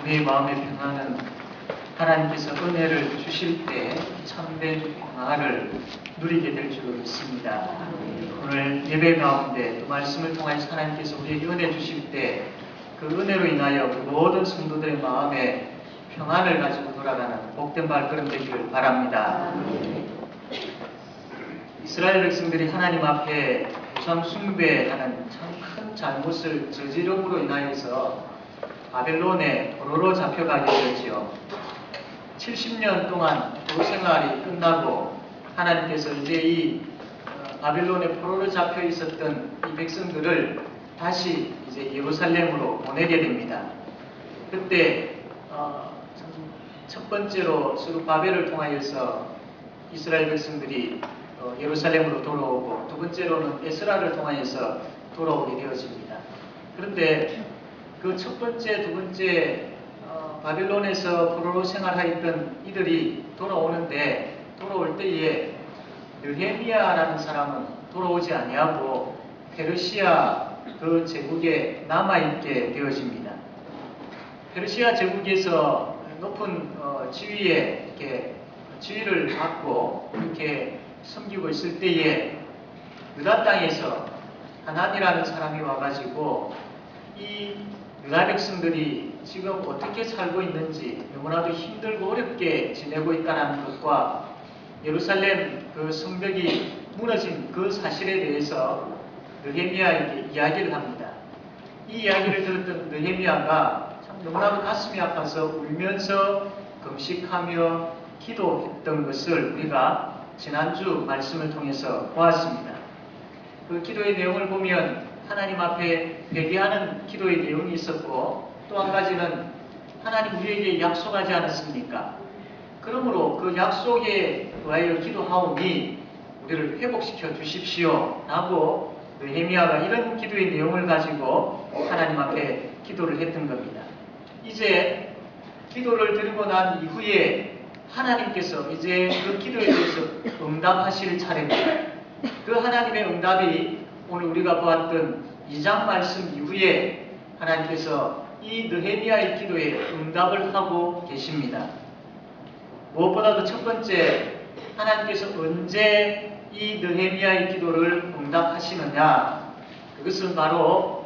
우리의 마음의 평안은 하나님께서 은혜를 주실 때 참된 평안을 누리게 될 줄 믿습니다. 오늘 예배 가운데 또 말씀을 통해서 하나님께서 우리에게 은혜 주실 때 그 은혜로 인하여 그 모든 성도들의 마음에 평안을 가지고 돌아가는 복된 발걸음 되기를 바랍니다. 이스라엘 백성들이 하나님 앞에 우상 숭배하는 참 큰 잘못을 저지름으로 인하여서 바벨론에 포로로 잡혀가게 되었지요. 70년 동안 그 생활이 끝나고 하나님께서 이제 이 바벨론에 포로로 잡혀 있었던 이 백성들을 다시 이제 예루살렘으로 보내게 됩니다. 그때 첫 번째로 스룹바벨을 통하여서 이스라엘 백성들이 예루살렘으로 돌아오고 두 번째로는 에스라를 통하여서 돌아오게 되어집니다. 그런데 그 첫 번째, 두 번째 바벨론에서 포로로 생활하였던 이들이 돌아오는데 돌아올 때에 느헤미야라는 사람은 돌아오지 아니하고 페르시아 그 제국에 남아있게 되어집니다. 페르시아 제국에서 높은 지위에 이렇게 지위를 받고 이렇게 섬기고 있을 때에 유다 땅에서 하난이라는 사람이 와가지고 이 유다 백성들이 지금 어떻게 살고 있는지 너무나도 힘들고 어렵게 지내고 있다는 것과 예루살렘 그 성벽이 무너진 그 사실에 대해서 느헤미야에게 이야기를 합니다. 이 이야기를 들었던 느헤미야가 참 너무나도 가슴이 아파서 울면서 금식하며 기도했던 것을 우리가 지난주 말씀을 통해서 보았습니다. 그 기도의 내용을 보면 하나님 앞에 회개하는 기도의 내용이 있었고 또 한 가지는 하나님 우리에게 약속하지 않았습니까? 그러므로 그 약속에 의하여 기도하오니 우리를 회복시켜 주십시오 라고 느헤미야가 이런 기도의 내용을 가지고 하나님 앞에 기도를 했던 겁니다. 이제 기도를 드리고 난 이후에 하나님께서 이제 그 기도에 대해서 응답하실 차례입니다. 그 하나님의 응답이 오늘 우리가 보았던 2장 말씀 이후에 하나님께서 이 느헤미야의 기도에 응답을 하고 계십니다. 무엇보다도 첫 번째, 하나님께서 언제 이 느헤미야의 기도를 응답하시느냐? 그것은 바로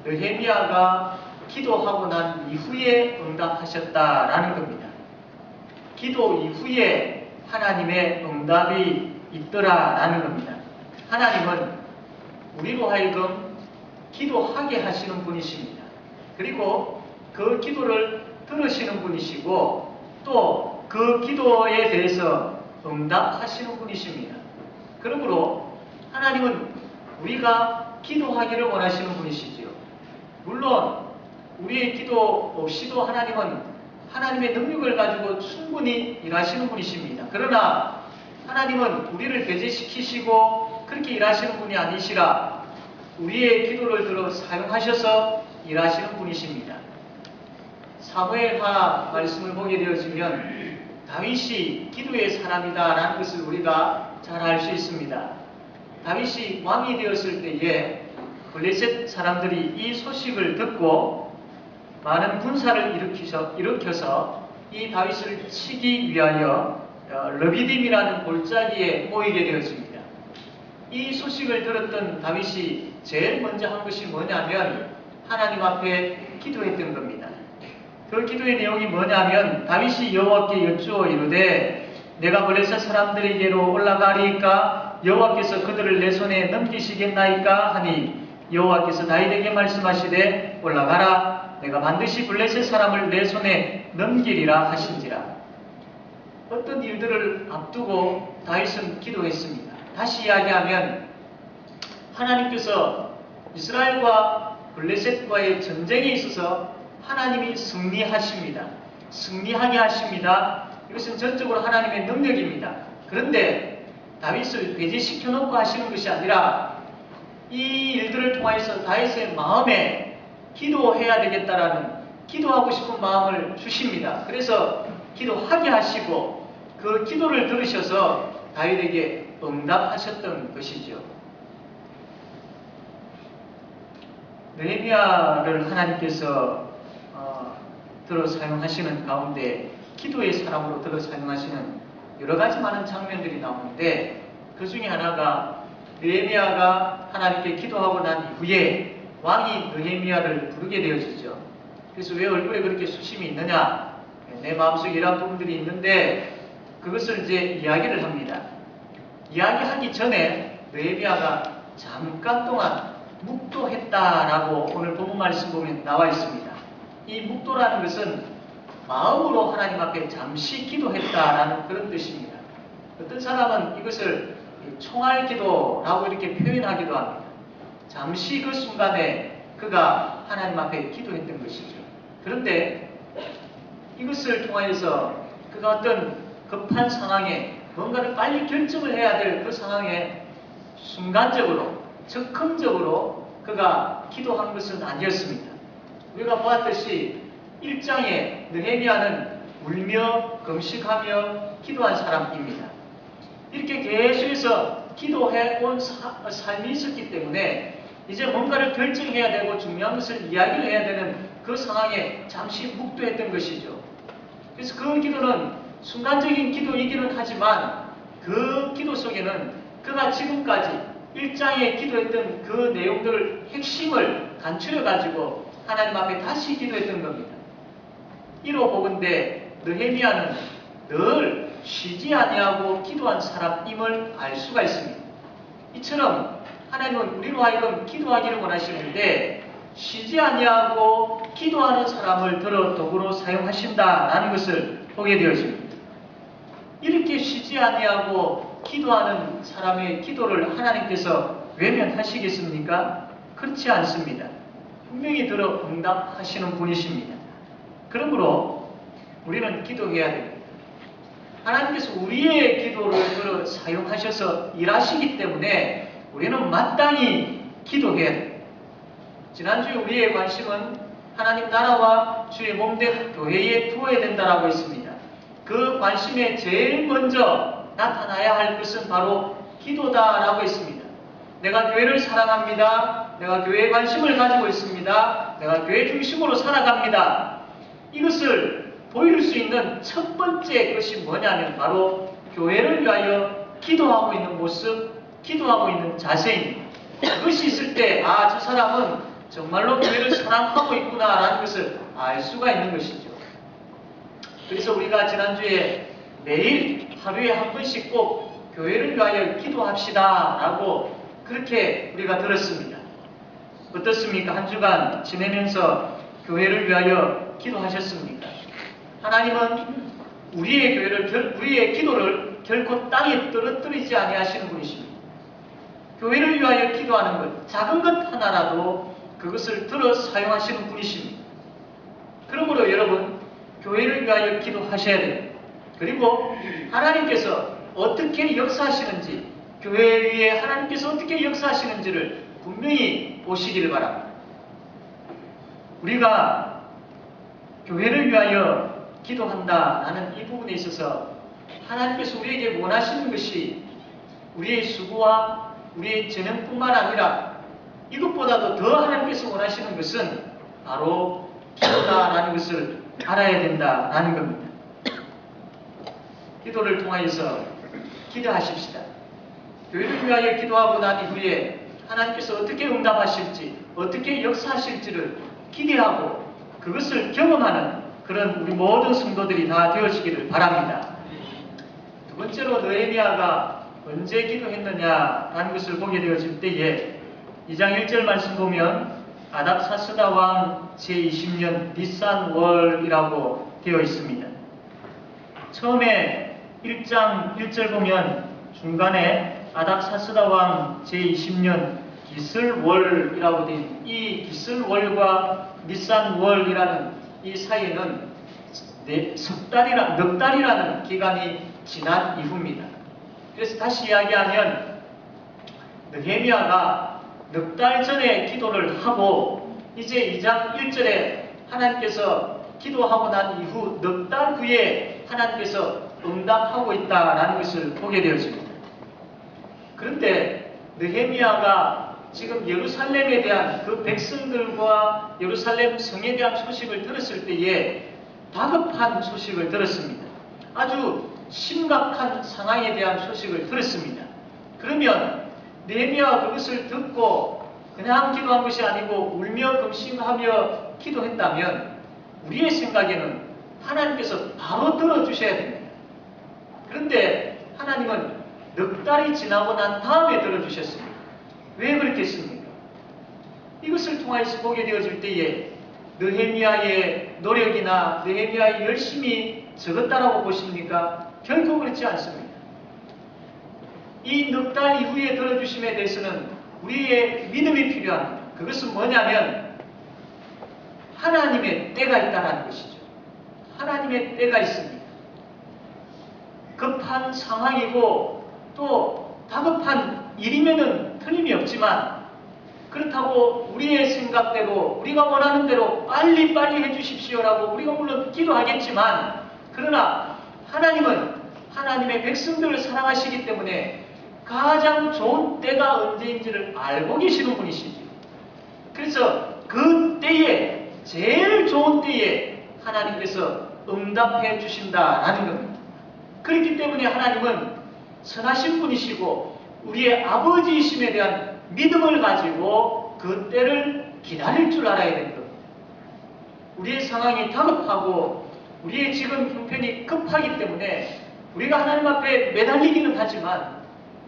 느헤미야가 기도하고 난 이후에 응답하셨다라는 겁니다. 기도 이후에 하나님의 응답이 있더라라는 겁니다. 하나님은 우리로 하여금 기도하게 하시는 분이십니다. 그리고 그 기도를 들으시는 분이시고 또 그 기도에 대해서 응답하시는 분이십니다. 그러므로 하나님은 우리가 기도하기를 원하시는 분이시지요. 물론 우리의 기도 없이도 하나님은 하나님의 능력을 가지고 충분히 일하시는 분이십니다. 그러나 하나님은 우리를 배제시키시고 그렇게 일하시는 분이 아니시라 우리의 기도를 들어 사용하셔서 일하시는 분이십니다. 사무엘하 말씀을 보게 되어지면 다윗이 기도의 사람이다라는 것을 우리가 잘 알 수 있습니다. 다윗이 왕이 되었을 때에 블레셋 사람들이 이 소식을 듣고 많은 군사를 일으켜서 이 다윗을 치기 위하여 르비딤이라는 골짜기에 모이게 되었습니다. 이 소식을 들었던 다윗이 제일 먼저 한 것이 뭐냐면 하나님 앞에 기도했던 겁니다. 그 기도의 내용이 뭐냐면 다윗이 여호와께 여쭈어 이르되 내가 블레셋 사람들에게로 올라가리이까 여호와께서 그들을 내 손에 넘기시겠나이까 하니 여호와께서 다윗에게 말씀하시되 올라가라 내가 반드시 블레셋 사람을 내 손에 넘기리라 하신지라. 어떤 일들을 앞두고 다윗은 기도했습니다. 다시 이야기하면 하나님께서 이스라엘과 블레셋과의 전쟁에 있어서 하나님이 승리하십니다. 승리하게 하십니다. 이것은 전적으로 하나님의 능력입니다. 그런데 다윗을 배제시켜 놓고 하시는 것이 아니라 이 일들을 통해서 다윗의 마음에 기도해야 되겠다라는 기도하고 싶은 마음을 주십니다. 그래서 기도하게 하시고 그 기도를 들으셔서 다윗에게 응답하셨던 것이죠. 느헤미야를 하나님께서 들어 사용하시는 가운데 기도의 사람으로 들어 사용하시는 여러 가지 많은 장면들이 나오는데, 그 중에 하나가 느헤미야가 하나님께 기도하고 난 이후에 왕이 느헤미야를 부르게 되어지죠. 그래서 왜 얼굴에 그렇게 수심이 있느냐, 내 마음속에 이런 부분들이 있는데 그것을 이제 이야기를 합니다. 이야기하기 전에 느헤미야가 잠깐 동안 묵도했다라고 오늘 본문 말씀 보면 나와 있습니다. 이 묵도라는 것은 마음으로 하나님 앞에 잠시 기도했다라는 그런 뜻입니다. 어떤 사람은 이것을 총알 기도라고 이렇게 표현하기도 합니다. 잠시 그 순간에 그가 하나님 앞에 기도했던 것이죠. 그런데 이것을 통하여서 그가 어떤 급한 상황에 뭔가를 빨리 결정을 해야 될 그 상황에 순간적으로 즉흥적으로 그가 기도한 것은 아니었습니다. 우리가 보았듯이 1장에 느헤미야는 울며 금식하며 기도한 사람입니다. 이렇게 계속해서 기도해온 삶이 있었기 때문에 이제 뭔가를 결정해야 되고 중요한 것을 이야기를 해야 되는 그 상황에 잠시 묵도했던 것이죠. 그래서 그 기도는 순간적인 기도이기는 하지만 그 기도 속에는 그가 지금까지 1장에 기도했던 그 내용들을 핵심을 간추려가지고 하나님 앞에 다시 기도했던 겁니다. 이로 보건대 느헤미야는 늘 쉬지 아니하고 기도한 사람임을 알 수가 있습니다. 이처럼 하나님은 우리로 하여금 기도하기를 원하시는데 쉬지 아니하고 기도하는 사람을 들어 도구로 사용하신다라는 것을 보게 되어집니다. 이렇게 쉬지 아니하고 기도하는 사람의 기도를 하나님께서 외면하시겠습니까? 그렇지 않습니다. 분명히 들어 응답하시는 분이십니다. 그러므로 우리는 기도해야 됩니다. 하나님께서 우리의 기도를 들어 사용하셔서 일하시기 때문에 우리는 마땅히 기도해야 됩니다. 지난주에 우리의 관심은 하나님 나라와 주의 몸된 교회에 두어야 된다라고 했습니다. 그 관심에 제일 먼저 나타나야 할 것은 바로 기도다라고 했습니다. 내가 교회를 사랑합니다. 내가 교회에 관심을 가지고 있습니다. 내가 교회 중심으로 살아갑니다. 이것을 보일 수 있는 첫 번째 것이 뭐냐면 바로 교회를 위하여 기도하고 있는 모습, 기도하고 있는 자세입니다. 그것이 있을 때 저 사람은 정말로 교회를 사랑하고 있구나라는 것을 알 수가 있는 것이죠. 그래서 우리가 지난주에 매일 하루에 한 번씩 꼭 교회를 위하여 기도합시다 라고 그렇게 우리가 들었습니다. 어떻습니까? 한 주간 지내면서 교회를 위하여 기도하셨습니까? 하나님은 우리의 기도를 결코 땅에 떨어뜨리지 아니하시는 분이십니다. 교회를 위하여 기도하는 것, 작은 것 하나라도 그것을 들어 사용하시는 분이십니다. 그러므로 여러분, 교회를 위하여 기도하셔야 됩니다. 그리고 하나님께서 어떻게 역사하시는지, 교회 위에 하나님께서 어떻게 역사하시는지를 분명히 보시기를 바랍니다. 우리가 교회를 위하여 기도한다라는 이 부분에 있어서 하나님께서 우리에게 원하시는 것이 우리의 수고와 우리의 재능뿐만 아니라 이것보다도 더 하나님께서 원하시는 것은 바로 기도다라는 것을 알아야 된다라는 겁니다. 기도를 통하여서 기도하십시다. 교회를 위하여 기도하고 난 이후에 하나님께서 어떻게 응답하실지, 어떻게 역사하실지를 기대하고 그것을 경험하는 그런 우리 모든 성도들이 다 되어지기를 바랍니다. 두 번째로 느헤미야가 언제 기도했느냐라는 것을 보게 되어질 때에 2장 1절 말씀 보면 아닥사스다 왕 제20년 니산월이라고 되어 있습니다. 처음에 1장 1절 보면 중간에 아닥사스다 왕 제20년 기슬월이라고 된 이 기슬월과 니산월이라는 이 사이에는 넉 달이라는 기간이 지난 이후입니다. 그래서 다시 이야기하면 느헤미야가 넉 달 전에 기도를 하고 이제 2장 1절에 하나님께서 기도하고 난 이후 넉 달 후에 하나님께서 응답하고 있다라는 것을 보게 되어집니다. 그런데 느헤미야가 지금 예루살렘에 대한 그 백성들과 예루살렘 성에 대한 소식을 들었을 때에 다급한 소식을 들었습니다. 아주 심각한 상황에 대한 소식을 들었습니다. 그러면 느헤미야가 그것을 듣고 그냥 기도한 것이 아니고 울며 금식하며 기도했다면 우리의 생각에는 하나님께서 바로 들어주셔야 됩니다. 그런데 하나님은 넉 달이 지나고 난 다음에 들어주셨습니다. 왜 그렇겠습니까? 이것을 통해서 보게 되어질 때에 느헤미야의 노력이나 느헤미야의 열심이 적었다라고 보십니까? 결코 그렇지 않습니다. 이 넉 달 이후에 들어주심에 대해서는 우리의 믿음이 필요합니다. 그것은 뭐냐면 하나님의 때가 있다는 것이죠. 하나님의 때가 있습니다. 급한 상황이고 또 다급한 일이면은 틀림이 없지만 그렇다고 우리의 생각대로 우리가 원하는 대로 빨리빨리 해주십시오라고 우리가 물론 기도하겠지만 그러나 하나님은 하나님의 백성들을 사랑하시기 때문에 가장 좋은 때가 언제인지를 알고 계시는 분이시죠. 그래서 그 때에 제일 좋은 때에 하나님께서 응답해 주신다라는 겁니다. 그렇기 때문에 하나님은 선하신 분이시고 우리의 아버지이심에 대한 믿음을 가지고 그 때를 기다릴 줄 알아야 되는 겁니다. 우리의 상황이 다급하고 우리의 지금 형편이 급하기 때문에 우리가 하나님 앞에 매달리기는 하지만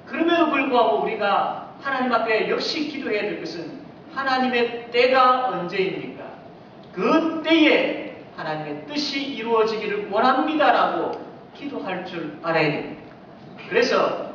그럼에도 불구하고 우리가 하나님 앞에 역시 기도해야 될 것은 하나님의 때가 언제입니까? 그 때에 하나님의 뜻이 이루어지기를 원합니다라고 기도할 줄 알아야 됩니다. 그래서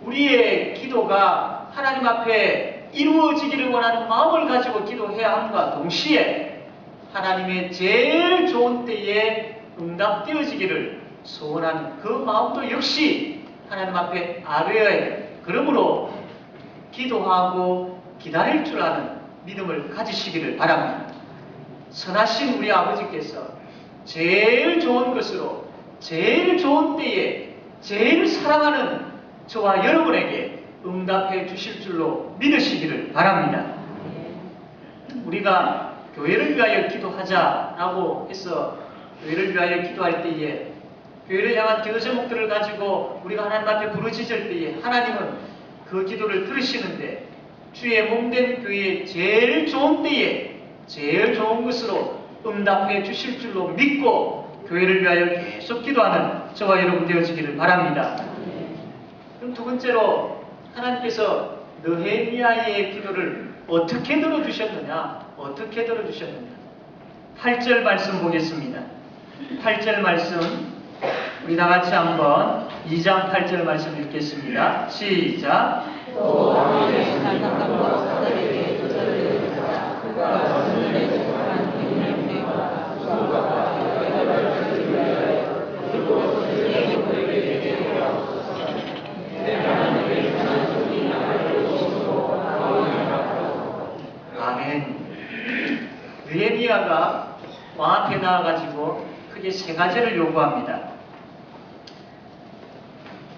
우리의 기도가 하나님 앞에 이루어지기를 원하는 마음을 가지고 기도해야 함과 동시에 하나님의 제일 좋은 때에 응답되어지기를 소원하는 그 마음도 역시 하나님 앞에 아뢰어야 됩니다. 그러므로 기도하고 기다릴 줄 아는 믿음을 가지시기를 바랍니다. 선하신 우리 아버지께서 제일 좋은 것으로 제일 좋은 때에 제일 사랑하는 저와 여러분에게 응답해 주실 줄로 믿으시기를 바랍니다. 우리가 교회를 위하여 기도하자라고 해서 교회를 위하여 기도할 때에 교회를 향한 기도 제목들을 가지고 우리가 하나님 앞에 부르짖을 때에 하나님은 그 기도를 들으시는데 주의 몸된 교회의 제일 좋은 때에 제일 좋은 것으로 응답해 주실 줄로 믿고 교회를 위하여 계속 기도하는 저와 여러분 되어지기를 바랍니다. 그럼 두 번째로 하나님께서 느헤미야의 기도를 어떻게 들어주셨느냐? 어떻게 들어주셨느냐? 8절 말씀 보겠습니다. 8절 말씀 우리 다 같이 한번 2장 8절 말씀 읽겠습니다. 시작. 또 왕이 되신 사람과 사들에게 조사를 해주사 그가 전문에 제공한 백명대와 수고가 여덟을 위하여 그리고 그들의 그에게 되게 하옵소서. 내가는 하나님 속이 나를 오시고 아멘. 느헤미야가 왕 앞에 나와가지고 크게 세 가지를 요구합니다.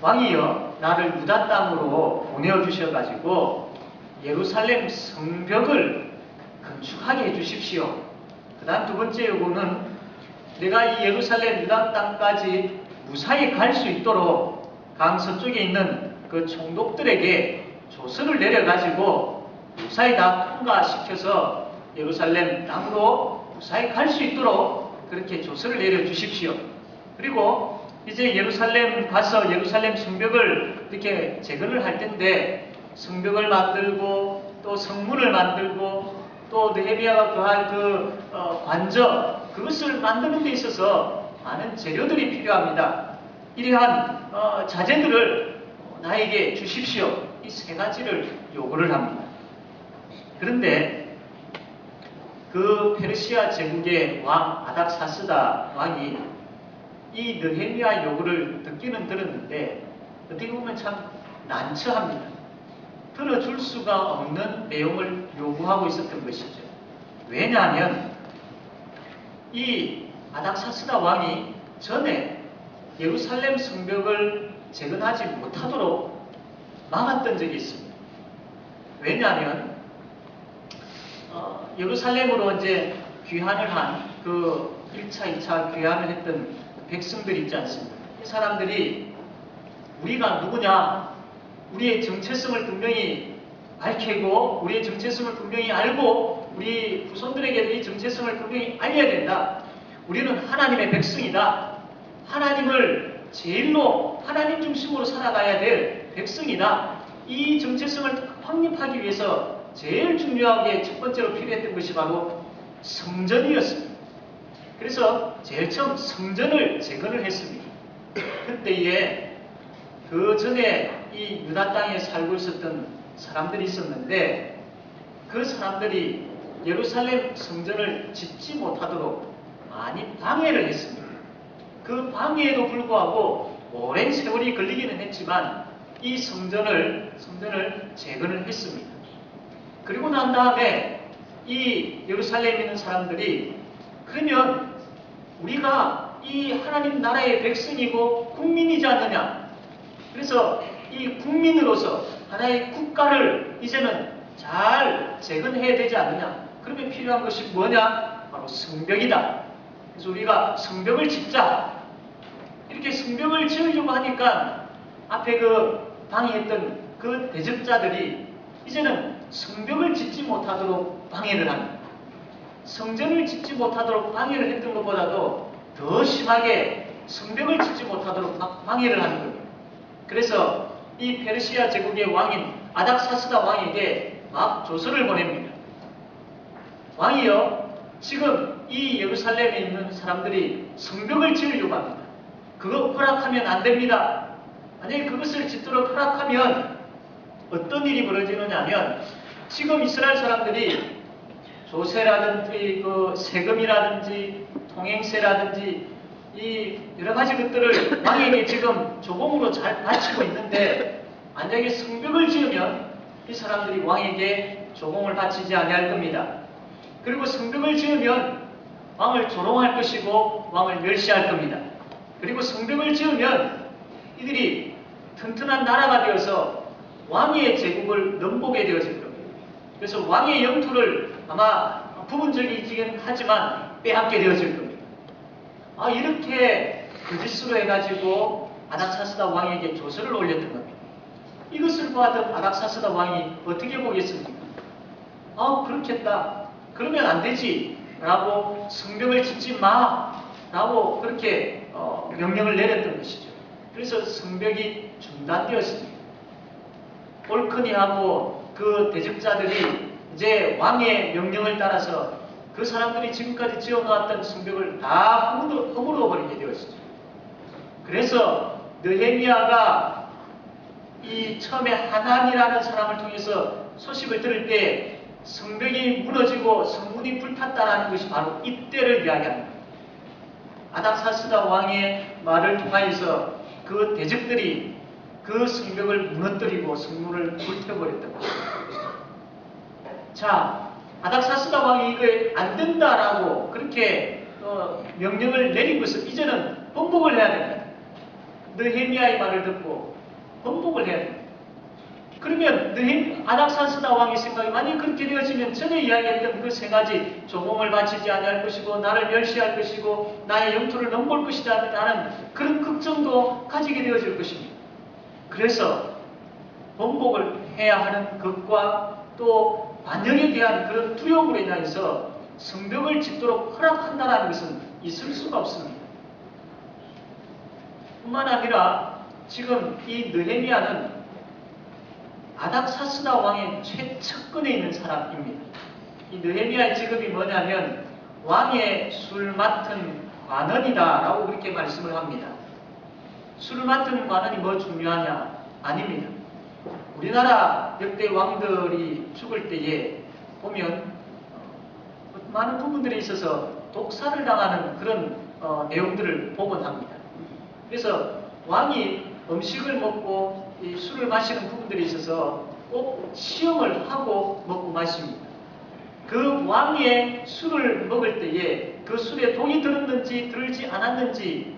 왕이여 나를 유다 땅으로 보내어주셔가지고 예루살렘 성벽을 건축하게 해주십시오. 그 다음 두 번째 요구는 내가 이 예루살렘 유다 땅까지 무사히 갈 수 있도록 강 서쪽에 있는 그 총독들에게 조서를 내려가지고 무사히 다 통과시켜서 예루살렘 땅으로 무사히 갈 수 있도록 그렇게 조서를 내려주십시오. 그리고 이제 예루살렘 가서 예루살렘 성벽을 이렇게 재건을 할 텐데 성벽을 만들고 또 성문을 만들고 또 느헤미야가 구할 그 관저 그것을 만드는 데 있어서 많은 재료들이 필요합니다. 이러한 자재들을 나에게 주십시오. 이 세 가지를 요구를 합니다. 그런데 그 페르시아 제국의 왕 아닥사스다 왕이 이 느헤미야 요구를 듣기는 들었는데 어떻게 보면 참 난처합니다. 들어줄 수가 없는 내용을 요구하고 있었던 것이죠. 왜냐하면 이 아닥사스다 왕이 전에 예루살렘 성벽을 재건하지 못하도록 막았던 적이 있습니다. 왜냐하면 예루살렘으로 이제 귀환을 한 그 1차, 2차 귀환을 했던 백성들 있지 않습니까? 이 사람들이 우리가 누구냐? 우리의 정체성을 분명히 밝히고 우리의 정체성을 분명히 알고 우리 후손들에게도 이 정체성을 분명히 알려야 된다. 우리는 하나님의 백성이다. 하나님을 제일로 하나님 중심으로 살아가야 될 백성이다. 이 정체성을 확립하기 위해서 제일 중요하게 첫 번째로 필요했던 것이 바로 성전이었습니다. 그래서 제일 처음 성전을 재건을 했습니다. 그때에 그 전에 이 유다 땅에 살고 있었던 사람들이 있었는데 그 사람들이 예루살렘 성전을 짓지 못하도록 많이 방해를 했습니다. 그 방해에도 불구하고 오랜 세월이 걸리기는 했지만 이 성전을 재건을 했습니다. 그리고 난 다음에 이 예루살렘에 있는 사람들이 그러면 우리가 이 하나님 나라의 백성이고 국민이지 않느냐. 그래서 이 국민으로서 하나의 국가를 이제는 잘 재건해야 되지 않느냐. 그러면 필요한 것이 뭐냐? 바로 성벽이다. 그래서 우리가 성벽을 짓자. 이렇게 성벽을 지으려고 하니까 앞에 그 방해했던 그 대적자들이 이제는 성벽을 짓지 못하도록 방해를 합니다. 성전을 짓지 못하도록 방해를 했던 것보다도 더 심하게 성벽을 짓지 못하도록 방해를 하는 겁니다. 그래서 이 페르시아 제국의 왕인 아닥사스다 왕에게 막 조서를 보냅니다. 왕이여, 지금 이 예루살렘에 있는 사람들이 성벽을 지으려고 합니다. 그거 허락하면 안 됩니다. 만약에 그것을 짓도록 허락하면 어떤 일이 벌어지느냐 하면 지금 이스라엘 사람들이 조세라든지 그 세금이라든지 통행세라든지 이 여러 가지 것들을 왕에게 지금 조공으로 잘 바치고 있는데 만약에 성벽을 지으면 이 사람들이 왕에게 조공을 바치지 아니할 겁니다. 그리고 성벽을 지으면 왕을 조롱할 것이고 왕을 멸시할 겁니다. 그리고 성벽을 지으면 이들이 튼튼한 나라가 되어서 왕의 제국을 넘보게 되어질 겁니다. 그래서 왕의 영토를 아마 부분적이긴 하지만 빼앗게 되어질 겁니다. 이렇게 거짓으로 해가지고 아닥사스다 왕에게 조서를 올렸던 겁니다. 이것을 받은 아닥사스다 왕이 어떻게 보겠습니까? 그렇겠다. 그러면 안 되지. 라고 성벽을 짓지 마. 라고 그렇게 명령을 내렸던 것이죠. 그래서 성벽이 중단되었습니다. 올크니하고 그 대적자들이 이제 왕의 명령을 따라서 그 사람들이 지금까지 지어놓았던 성벽을 다 허물어버리게 되었죠. 그래서 느헤미야가 이 처음에 하난이라는 사람을 통해서 소식을 들을 때 성벽이 무너지고 성문이 불탔다라는 것이 바로 이때를 이야기합니다. 아닥사스다 왕의 말을 통하여서 그 대적들이 그 성벽을 무너뜨리고 성문을 불태워버렸던 것입니다. 자, 아닥사스다 왕이 이거 안 된다라고 그렇게 명령을 내린 것은 이제는 번복을 해야 됩니다. 느헤미야의 말을 듣고 번복을 해야 됩니다. 그러면 아닥사스다 왕의 생각이 만약 그렇게 되어지면 전에 이야기했던 그 세 가지 조공을 바치지 아니할 것이고 나를 멸시할 것이고 나의 영토를 넘볼 것이다 라는 그런 걱정도 가지게 되어질 것입니다. 그래서 번복을 해야 하는 것과 또 반역에 대한 그런 두려움으로 인하여서 성벽을 짓도록 허락한다는 것은 있을 수가 없습니다. 뿐만 아니라 지금 이 느헤미야는 아닥사스다 왕의 최측근에 있는 사람입니다. 이 느헤미야의 직업이 뭐냐면 왕의 술 맡은 관원이다라고 그렇게 말씀을 합니다. 술을 맡은 관원이 뭐 중요하냐? 아닙니다. 우리나라 역대 왕들이 죽을 때에 보면 많은 부분들에 있어서 독사를 당하는 그런 내용들을 보곤 합니다. 그래서 왕이 음식을 먹고 이 술을 마시는 부분들이 있어서 꼭 시험을 하고 먹고 마십니다. 그 왕의 술을 먹을 때에 그 술에 독이 들었는지 들지 않았는지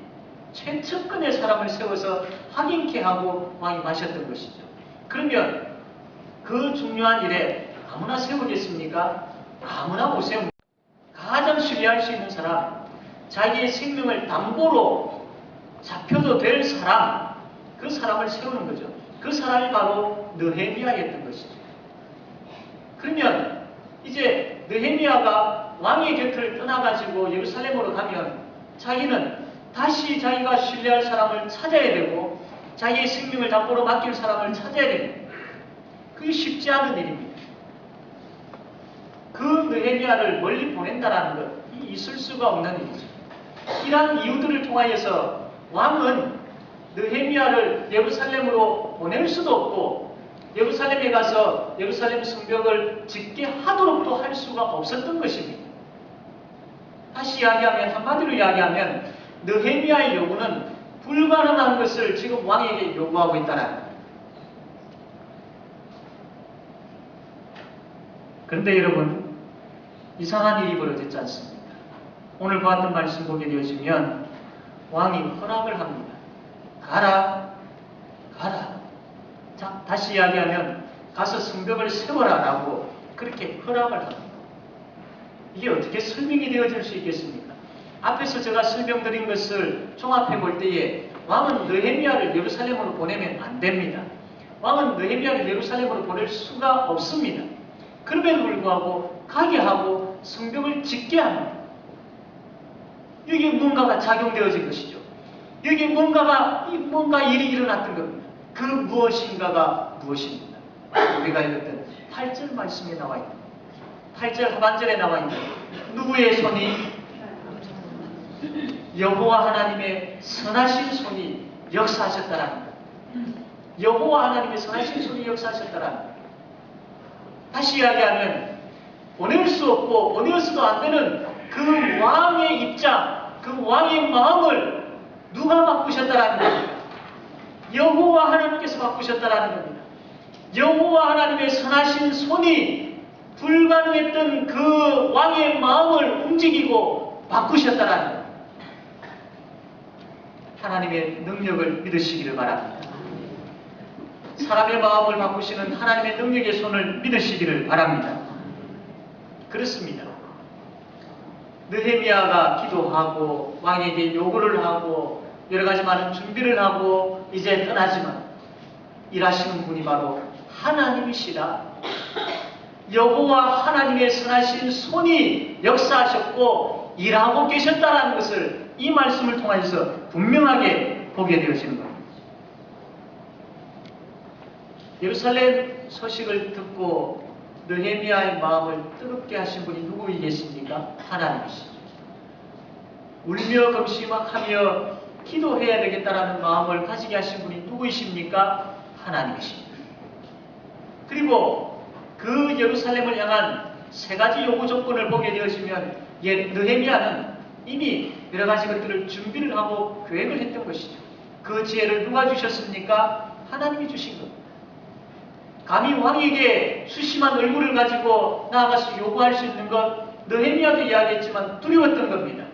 최측근의 사람을 세워서 확인케 하고 왕이 마셨던 것이죠. 그러면 그 중요한 일에 아무나 세우겠습니까? 아무나 못 세웁니다. 가장 신뢰할 수 있는 사람, 자기의 생명을 담보로 잡혀도 될 사람, 그 사람을 세우는 거죠. 그 사람이 바로 느헤미야였던 것이죠. 그러면 이제 느헤미야가 왕의 곁을 떠나가지고 예루살렘으로 가면 자기는 다시 자기가 신뢰할 사람을 찾아야 되고 자기의 생명을 담보로 맡길 사람을 찾아야 됩니다. 그게 쉽지 않은 일입니다. 그 느헤미야를 멀리 보낸다라는 것, 있을 수가 없는 일이죠. 이러한 이유들을 통하여서 왕은 느헤미야를 예루살렘으로 보낼 수도 없고 예루살렘에 가서 예루살렘 성벽을 짓게 하도록도 할 수가 없었던 것입니다. 다시 이야기하면, 한마디로 이야기하면 느헤미야의 요구는 불가능한 것을 지금 왕에게 요구하고 있다는 거예요. 그런데 여러분, 이상한 일이 벌어졌지 않습니까? 오늘 보았던 말씀 보게 되어지면 왕이 허락을 합니다. 가라, 가라. 자, 다시 이야기하면 가서 성벽을 세워라라고 그렇게 허락을 합니다. 이게 어떻게 설명이 되어질 수 있겠습니까? 앞에서 제가 설명드린 것을 종합해 볼 때에 왕은 느헤미야를 예루살렘으로 보내면 안 됩니다. 왕은 느헤미야를 예루살렘으로 보낼 수가 없습니다. 그럼에도 불구하고 가게 하고 성벽을 짓게 합니다. 여기에 뭔가가 작용되어진 것이죠. 여기에 뭔가 일이 일어났던 겁니다. 그 무엇인가가 무엇입니다. 우리가 읽었던 8절 말씀에 나와 있는 8절 하반절에 나와 있는 누구의 손이? 여호와 하나님의 선하신 손이 역사하셨다라는 것. 여호와 하나님의 선하신 손이 역사하셨다라는 것. 다시 이야기하면 보낼 수 없고 보내어서도 안 되는 그 왕의 입장, 그 왕의 마음을 누가 바꾸셨다라는 겁니다. 여호와 하나님께서 바꾸셨다라는 겁니다. 여호와 하나님의 선하신 손이 불가능했던 그 왕의 마음을 움직이고 바꾸셨다라는 겁니다. 하나님의 능력을 믿으시기를 바랍니다. 사람의 마음을 바꾸시는 하나님의 능력의 손을 믿으시기를 바랍니다. 그렇습니다. 느헤미야가 기도하고 왕에게 요구를 하고 여러 가지 많은 준비를 하고 이제 떠나지만 일하시는 분이 바로 하나님이시라. 여호와 하나님의 선하신 손이 역사하셨고 일하고 계셨다는 것을 이 말씀을 통해서 분명하게 보게 되어지는 겁니다. 예루살렘 소식을 듣고 느헤미야의 마음을 뜨겁게 하신 분이 누구이겠습니까? 하나님이시죠. 울며 금식하며 기도해야 되겠다라는 마음을 가지게 하신 분이 누구이십니까? 하나님이십니다. 그리고 그 예루살렘을 향한 세 가지 요구 조건을 보게 되어지면 느헤미야는 이미 여러 가지 것들을 준비를 하고 계획을 했던 것이죠. 그 지혜를 누가 주셨습니까? 하나님이 주신 겁니다. 감히 왕에게 수심한 얼굴을 가지고 나아가서 요구할 수 있는 것, 느헤미야도 이야기했지만 두려웠던 겁니다.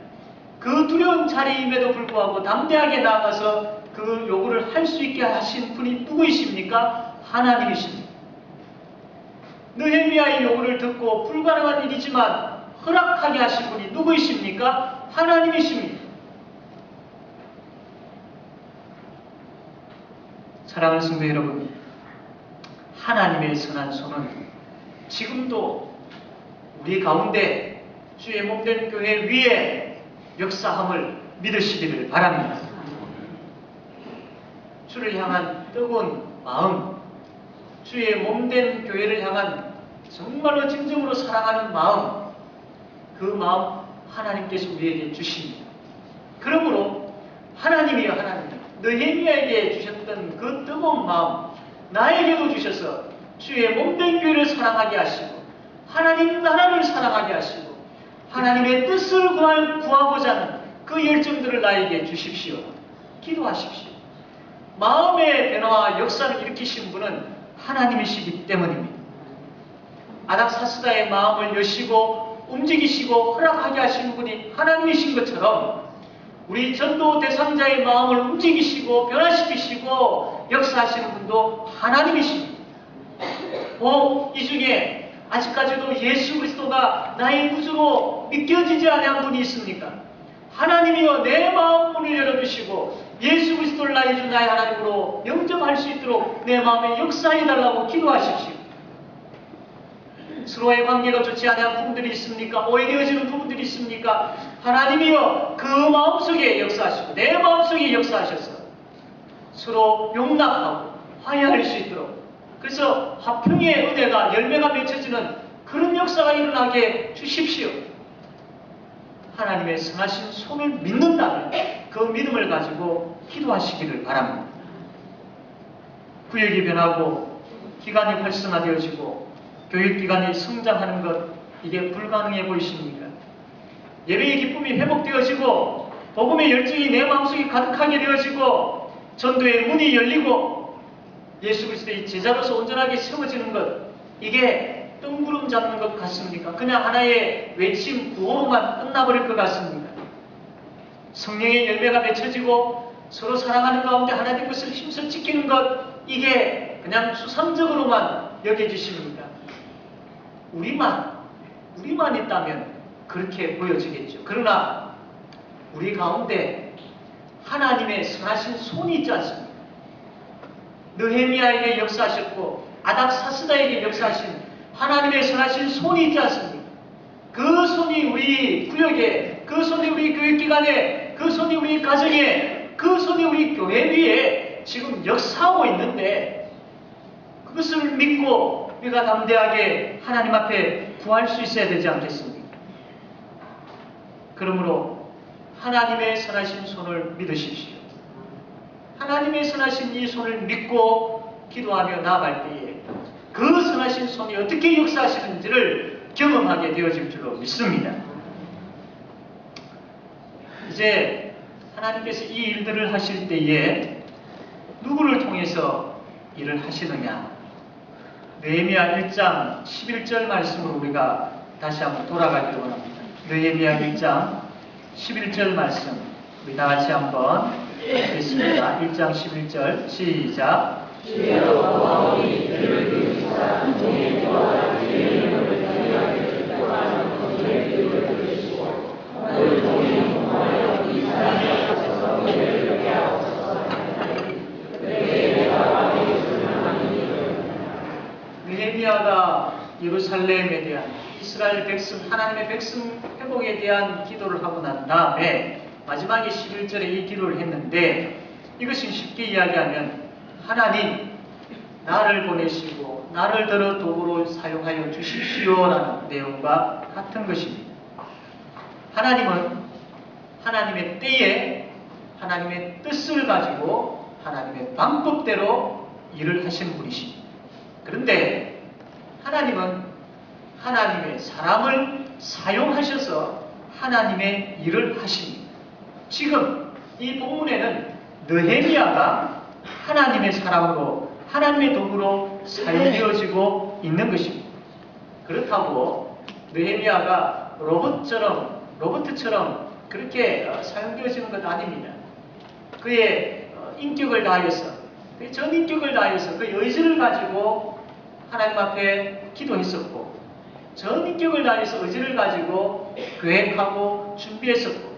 그 두려운 자리임에도 불구하고 담대하게 나아가서 그 요구를 할 수 있게 하신 분이 누구이십니까? 하나님이십니다. 느헤미야의 요구를 듣고 불가능한 일이지만 허락하게 하신 분이 누구이십니까? 하나님이십니다. 사랑하는 성도 여러분, 하나님의 선한 손은 지금도 우리 가운데 주의 몸된 교회 위에 역사함을 믿으시기를 바랍니다. 주를 향한 뜨거운 마음, 주의 몸된 교회를 향한 정말로 진정으로 사랑하는 마음, 그 마음 하나님께서 우리에게 주십니다. 그러므로 하나님이여 하나님, 느헤미야에게 주셨던 그 뜨거운 마음 나에게도 주셔서 주의 몸된 교회를 사랑하게 하시고 하나님 나라를 사랑하게 하시고 하나님의 뜻을 구하고자 하는 그 열정들을 나에게 주십시오. 기도하십시오. 마음의 변화와 역사를 일으키신 분은 하나님이시기 때문입니다. 아닥사스다의 마음을 여시고 움직이시고 허락하게 하신 분이 하나님이신 것처럼 우리 전도 대상자의 마음을 움직이시고 변화시키시고 역사하시는 분도 하나님이십니다. 이 중에 아직까지도 예수 그리스도가 나의 구주로 믿겨지지 않은 분이 있습니까? 하나님이여 내 마음 문을 열어주시고 예수 그리스도를 나의 주 나의 하나님으로 영접할 수 있도록 내 마음에 역사해달라고 기도하십시오. 서로의 관계가 좋지 않은 부분들이 있습니까? 오해되어지는 부분들이 있습니까? 하나님이여 그 마음속에 역사하시고 내 마음속에 역사하셔서 서로 용납하고 화해할 수 있도록, 그래서 화평의 은혜가 열매가 맺혀지는 그런 역사가 일어나게 주십시오. 하나님의 선하신 손을 믿는다면 그 믿음을 가지고 기도하시기를 바랍니다. 구역이 변하고 기관이 활성화되어지고 교육기관이 성장하는 것, 이게 불가능해 보이십니까? 예배의 기쁨이 회복되어지고 복음의 열정이 내 마음속에 가득하게 되어지고 전도의 문이 열리고 예수 그리스도의 제자로서 온전하게 세워지는 것, 이게 뜬구름 잡는 것 같습니까? 그냥 하나의 외침 구호로만 끝나버릴 것 같습니까? 성령의 열매가 맺혀지고 서로 사랑하는 가운데 하나님 것을 힘써 지키는 것, 이게 그냥 추상적으로만 여겨지십니까? 우리만 있다면 그렇게 보여지겠죠. 그러나 우리 가운데 하나님의 선하신 손이 있지 않습니까? 느헤미야에게 역사하셨고 아닥사스다에게 역사하신 하나님의 선하신 손이 있지 않습니까? 그 손이 우리 구역에, 그 손이 우리 교육기관에, 그 손이 우리 가정에, 그 손이 우리 교회 위에 지금 역사하고 있는데, 그것을 믿고 우리가 담대하게 하나님 앞에 구할 수 있어야 되지 않겠습니까? 그러므로 하나님의 선하신 손을 믿으십시오. 하나님의 선하신 이 손을 믿고 기도하며 나아갈 때에 그 선하신 손이 어떻게 역사하시는지를 경험하게 되어질 줄로 믿습니다. 이제 하나님께서 이 일들을 하실 때에 누구를 통해서 일을 하시느냐? 느헤미야 1장 11절 말씀으로 우리가 다시 한번 돌아가기를 원합니다. 느헤미야 1장 11절 말씀 우리 다 같이 한번 읽겠습니다. 1장 11절 시작. 느헤미야가 예루살렘에 대한 이스라엘 백성, 하나님의 백성 회복에 대한 기도를 하고 난 다음에 마지막에 11절에 이 기도를 했는데, 이것은 쉽게 이야기하면 하나님 나를 보내시고 나를 들어 도구로 사용하여 주십시오라는 내용과 같은 것입니다. 하나님은 하나님의 때에 하나님의 뜻을 가지고 하나님의 방법대로 일을 하시는 분이십니다. 그런데 하나님은 하나님의 사람을 사용하셔서 하나님의 일을 하십니다. 지금 이 본문에는 느헤미야가 하나님의 사람으로 하나님의 도구로 사용되어지고 있는 것입니다. 그렇다고 느헤미야가 로봇처럼 그렇게 사용되어지는 것 아닙니다. 그의 인격을 다하여서, 그의 전 인격을 다하여서 그 의지를 가지고 하나님 앞에 기도했었고, 전 인격을 다해서 의지를 가지고 계획하고 준비했었고,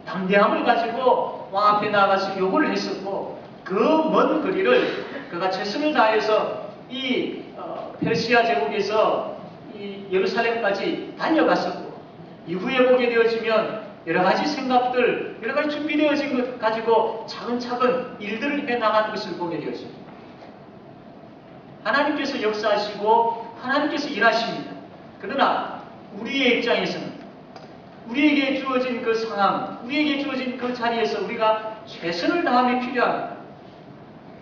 담대함을 가지고 왕 앞에 나가서 요구를 했었고, 그 먼 거리를 그가 최선을 다해서 이 페르시아 제국에서 이 예루살렘까지 달려갔었고, 이후에 보게 되어지면 여러 가지 생각들, 여러 가지 준비되어진 것 가지고 차근차근 일들을 해나가는 것을 보게 되었습니다. 하나님께서 역사하시고 하나님께서 일하십니다. 그러나 우리의 입장에서는 우리에게 주어진 그 상황, 우리에게 주어진 그 자리에서 우리가 최선을 다함이 필요합니다.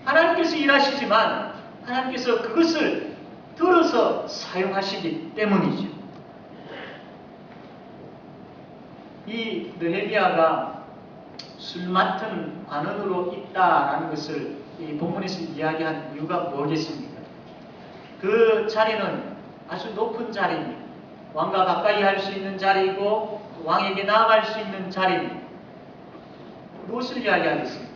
하나님께서 일하시지만 하나님께서 그것을 들어서 사용하시기 때문이죠. 이 느헤미야가 술 맡은 관원으로 있다라는 것을 이 본문에서 이야기한 이유가 뭐겠습니까? 그 자리는 아주 높은 자리입니다. 왕과 가까이 할 수 있는 자리이고 왕에게 나아갈 수 있는 자리입니다. 무엇을 이야기하겠습니까?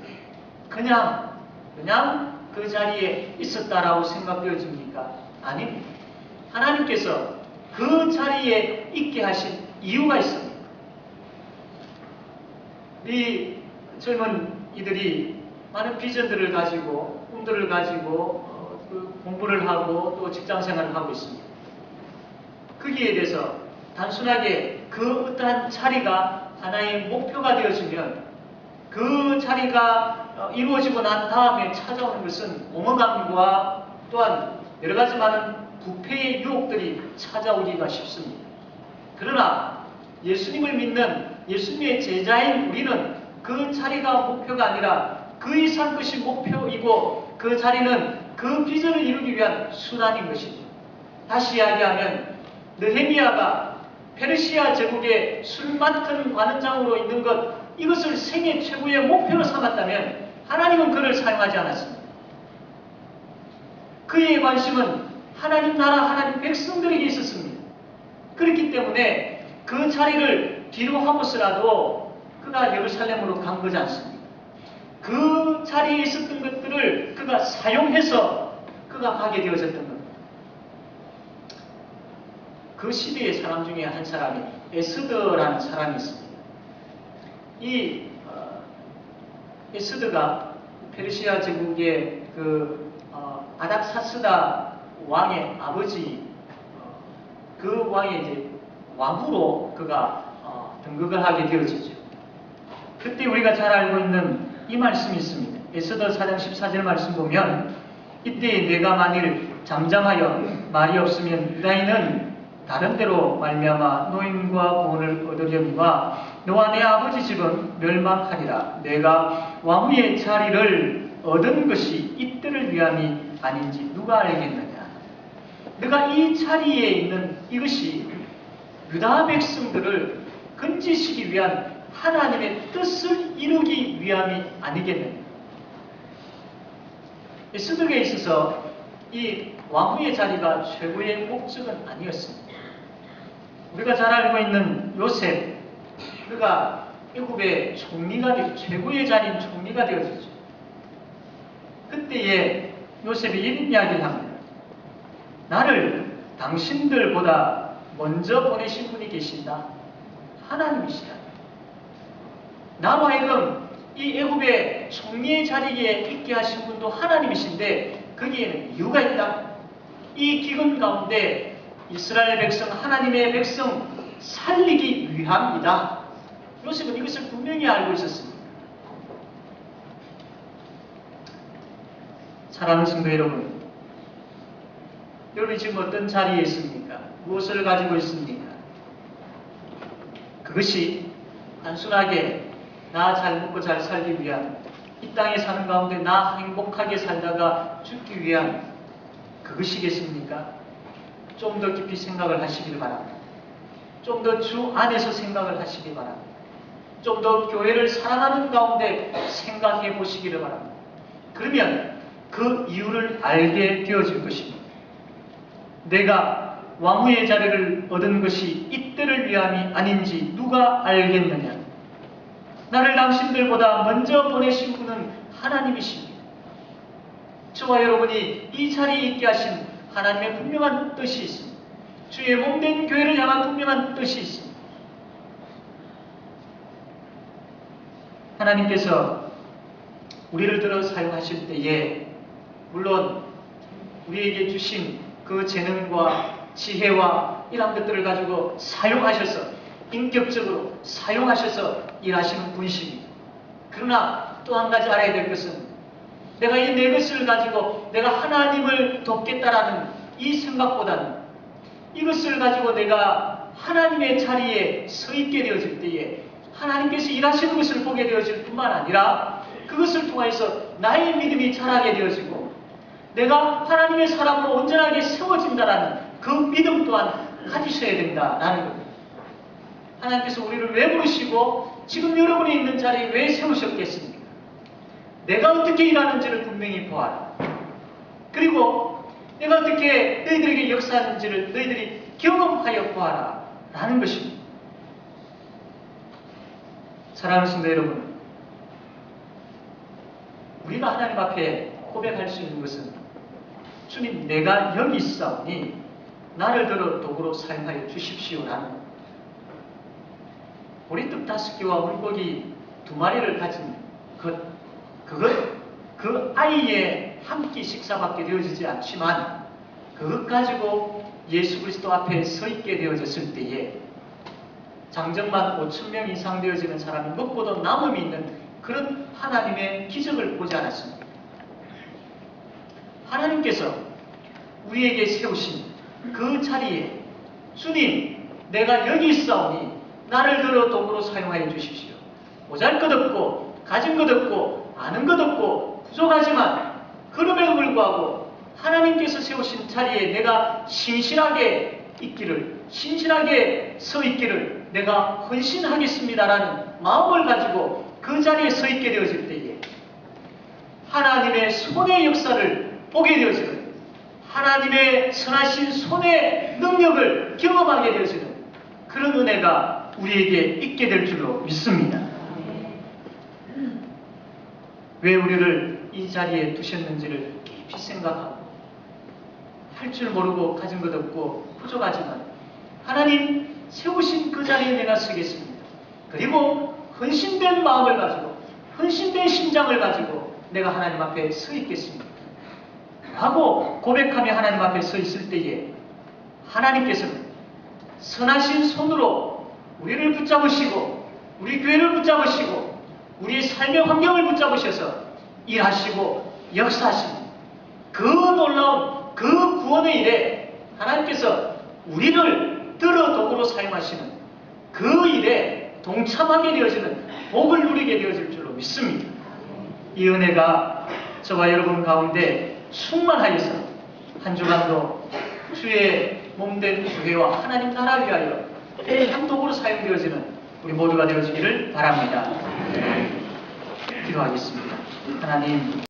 그냥 그 자리에 있었다라고 생각되어집니까? 아닙니다. 하나님께서 그 자리에 있게 하신 이유가 있습니다. 이 젊은 이들이 많은 비전들을 가지고 꿈들을 가지고 공부를 하고 또 직장생활을 하고 있습니다. 거기에 대해서 단순하게 그 어떠한 자리가 하나의 목표가 되어지면 그 자리가 이루어지고 난 다음에 찾아오는 것은 옹호감과 또한 여러 가지 많은 부패의 유혹들이 찾아오기가 쉽습니다. 그러나 예수님을 믿는 예수님의 제자인 우리는 그 자리가 목표가 아니라 그 이상 것이 목표이고 그 자리는 그 비전을 이루기 위한 수단인 것이죠. 다시 이야기하면 느헤미야가 페르시아 제국의 술 맡은 관원장으로 있는 것, 이것을 생애 최고의 목표로 삼았다면 하나님은 그를 사용하지 않았습니다. 그의 관심은 하나님 나라, 하나님 백성들에게 있었습니다. 그렇기 때문에 그 자리를 뒤로 하고서라도 그가 예루살렘으로 간 거지 않습니다. 그 자리에 있었던 것들을 그가 사용해서 그가 가게 되어졌던 겁니다. 그 시대의 사람 중에 한 사람이 에스더라는 사람이 있습니다. 이 에스더가 페르시아 제국의 아닥사스다 왕의 아버지, 그 왕의 이제 왕후로 그가 등극을 하게 되어지죠. 그때 우리가 잘 알고 있는 이 말씀이 있습니다. 에스더 4장 14절 말씀 보면, 이때 내가 만일 잠잠하여 말이 없으면 유다인은 다른 데로 말미암아 노임과 구원을 얻으려니와 너와 내 아버지 집은 멸망하리라. 내가 왕후의 자리를 얻은 것이 이때를 위함이 아닌지 누가 알겠느냐. 내가 이 자리에 있는 이것이 유다 백성들을 건지시기 위한 하나님의 뜻을 이루기 위함이 아니겠느냐. 에스더에 있어서 이 왕후의 자리가 최고의 목적은 아니었습니다. 우리가 잘 알고 있는 요셉, 그가 애굽의 총리가 되고 최고의 자리인 총리가 되어졌죠. 그때에 요셉이 이런 이야기를 합니다. 나를 당신들보다 먼저 보내신 분이 계신다. 하나님이시다. 나로 하여금 이 애굽의 총리의 자리에 있게 하신 분도 하나님이신데 거기에는 이유가 있다. 이 기근 가운데 이스라엘 백성, 하나님의 백성 살리기 위함이다. 요셉은 이것을 분명히 알고 있었습니다. 사랑하는 성도 여러분, 여러분이 지금 어떤 자리에 있습니까? 무엇을 가지고 있습니까? 그것이 단순하게 나 잘 먹고 잘 살기 위한, 이 땅에 사는 가운데 나 행복하게 살다가 죽기 위한 그것이겠습니까? 좀 더 깊이 생각을 하시길 바랍니다. 좀 더 주 안에서 생각을 하시기 바랍니다. 좀 더 교회를 사랑하는 가운데 생각해 보시기를 바랍니다. 그러면 그 이유를 알게 되어질 것입니다. 내가 왕후의 자리를 얻은 것이 이때를 위함이 아닌지 누가 알겠느냐. 나를 당신들보다 먼저 보내신 분은 하나님이십니다. 저와 여러분이 이 자리에 있게 하신 하나님의 분명한 뜻이 있습니다. 주의 몸된 교회를 향한 분명한 뜻이 있습니다. 하나님께서 우리를 들어 사용하실 때에 물론 우리에게 주신 그 재능과 지혜와 이런 것들을 가지고 사용하셔서 인격적으로 사용하셔서 일하시는 분이십니다. 그러나 또 한 가지 알아야 될 것은 내가 이 내 것을 가지고 내가 하나님을 돕겠다라는 이 생각보다는 이것을 가지고 내가 하나님의 자리에 서 있게 되어질 때에 하나님께서 일하시는 것을 보게 되어질 뿐만 아니라 그것을 통해서 나의 믿음이 자라게 되어지고 내가 하나님의 사람으로 온전하게 세워진다라는 그 믿음 또한 가지셔야 된다라는 겁니다. 하나님께서 우리를 왜 부르시고 지금 여러분이 있는 자리에 왜 세우셨겠습니까? 내가 어떻게 일하는지를 분명히 보아라. 그리고 내가 어떻게 너희들에게 역사하는지를 너희들이 경험하여 보아라 라는 것입니다. 사랑하는 성도 여러분, 우리가 하나님 앞에 고백할 수 있는 것은 주님, 내가 여기 있사오니 나를 들어 도구로 사용하여 주십시오라는 보리떡 5개와 물고기 2마리를 가진 그 아이의 한 끼 식사밖에 되어지지 않지만 그것 가지고 예수 그리스도 앞에 서 있게 되어졌을 때에 장정만 5,000명 이상 되어지는 사람이 먹고도 남음이 있는 그런 하나님의 기적을 보지 않았습니다. 하나님께서 우리에게 세우신 그 자리에 주님, 내가 여기 있사오니 나를 들어 도구로 사용하여 주십시오. 보잘것없고 가진 것 없고 아는 것 없고 부족하지만 그럼에도 불구하고 하나님께서 세우신 자리에 내가 신실하게 있기를, 신실하게 서 있기를 내가 헌신하겠습니다라는 마음을 가지고 그 자리에 서 있게 되어질 때에 하나님의 손의 역사를 보게 되어지는, 하나님의 선하신 손의 능력을 경험하게 되어지는 그런 은혜가 우리에게 있게 될 줄로 믿습니다. 왜 우리를 이 자리에 두셨는지를 깊이 생각하고 할 줄 모르고 가진 것 없고 부족하지만 하나님 세우신 그 자리에 내가 서겠습니다. 그리고 헌신된 마음을 가지고 헌신된 심장을 가지고 내가 하나님 앞에 서 있겠습니다. 하고 고백하며 하나님 앞에 서 있을 때에 하나님께서는 선하신 손으로 우리를 붙잡으시고 우리 교회를 붙잡으시고 우리의 삶의 환경을 붙잡으셔서 일하시고 역사하시는 그 놀라운 그 구원의 일에 하나님께서 우리를 들어 도구로 사용하시는 그 일에 동참하게 되어지는 복을 누리게 되어질 줄로 믿습니다. 이 은혜가 저와 여러분 가운데 충만하여서 한 주간도 주의 몸된 교회와 하나님 나라를 위하여 한 도구로 사용되어지는 우리 모두가 되어지기를 바랍니다. 기도하겠습니다. 하나님,